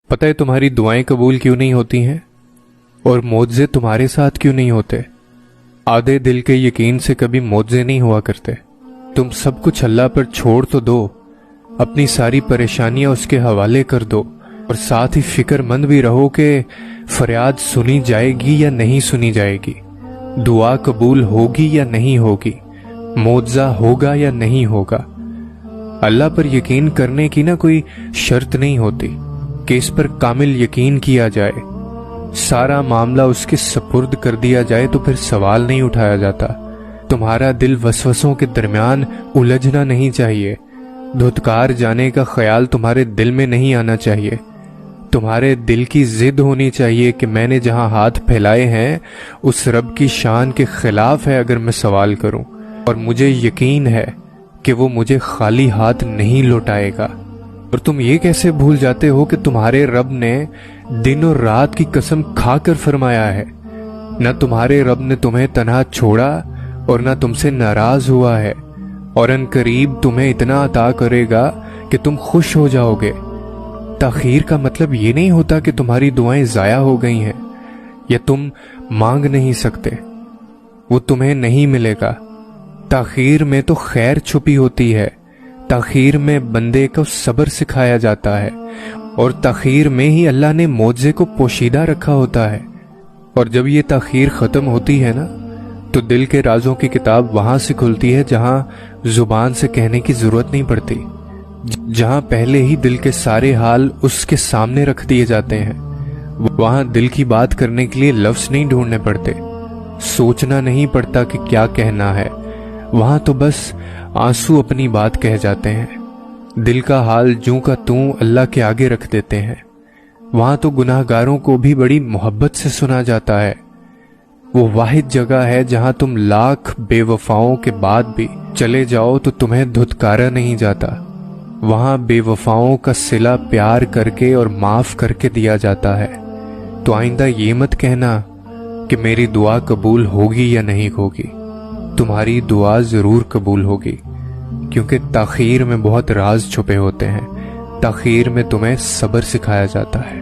پتہ ہے تمہاری دعائیں قبول کیوں نہیں ہوتی ہیں اور معجزے تمہارے ساتھ کیوں نہیں ہوتے؟ آدھے دل کے یقین سے کبھی معجزے نہیں ہوا کرتے۔ تم سب کچھ اللہ پر چھوڑ تو دو، اپنی ساری پریشانیاں اس کے حوالے کر دو، اور ساتھ ہی فکر مند بھی رہو کہ فریاد سنی جائے گی یا نہیں سنی جائے گی، دعا قبول ہوگی یا نہیں ہوگی، معجزہ ہوگا یا نہیں ہوگا۔ اللہ پر یقین کرنے کی نہ کوئی شرط نہیں ہوتی کہ اس پر کامل یقین کیا جائے، سارا معاملہ اس کے سپرد کر دیا جائے تو پھر سوال نہیں اٹھایا جاتا۔ تمہارا دل وسوسوں کے درمیان الجھنا نہیں چاہیے، دھتکار جانے کا خیال تمہارے دل میں نہیں آنا چاہیے۔ تمہارے دل کی ضد ہونی چاہیے کہ میں نے جہاں ہاتھ پھیلائے ہیں اس رب کی شان کے خلاف ہے اگر میں سوال کروں، اور مجھے یقین ہے کہ وہ مجھے خالی ہاتھ نہیں لوٹائے گا۔ اور تم یہ کیسے بھول جاتے ہو کہ تمہارے رب نے دن اور رات کی قسم کھا کر فرمایا ہے، نہ تمہارے رب نے تمہیں تنہا چھوڑا اور نہ تم سے ناراض ہوا ہے، اور ان قریب تمہیں اتنا عطا کرے گا کہ تم خوش ہو جاؤ گے۔ تاخیر کا مطلب یہ نہیں ہوتا کہ تمہاری دعائیں ضائع ہو گئی ہیں یا تم مانگ نہیں سکتے، وہ تمہیں نہیں ملے گا۔ تاخیر میں تو خیر چھپی ہوتی ہے، تاخیر میں بندے کو صبر سکھایا جاتا ہے، اور تاخیر میں ہی اللہ نے معجزے کو پوشیدہ رکھا ہوتا ہے۔ اور جب یہ تاخیر ختم ہوتی ہے نا تو دل کے رازوں کی کتاب وہاں سے کھلتی ہے جہاں زبان سے کہنے کی ضرورت نہیں پڑتی، جہاں پہلے ہی دل کے سارے حال اس کے سامنے رکھ دیے جاتے ہیں۔ وہاں دل کی بات کرنے کے لیے لفظ نہیں ڈھونڈنے پڑتے، سوچنا نہیں پڑتا کہ کیا کہنا ہے، وہاں تو بس آنسو اپنی بات کہہ جاتے ہیں، دل کا حال جوں کا توں اللہ کے آگے رکھ دیتے ہیں۔ وہاں تو گناہ گاروں کو بھی بڑی محبت سے سنا جاتا ہے۔ وہ واحد جگہ ہے جہاں تم لاکھ بے وفاؤں کے بعد بھی چلے جاؤ تو تمہیں دھتکارا نہیں جاتا۔ وہاں بے وفاؤں کا صلہ پیار کر کے اور معاف کر کے دیا جاتا ہے۔ تو آئندہ یہ مت کہنا کہ میری دعا قبول ہوگی یا نہیں ہوگی، تمہاری دعا ضرور قبول ہوگی، کیونکہ تاخیر میں بہت راز چھپے ہوتے ہیں، تاخیر میں تمہیں صبر سکھایا جاتا ہے۔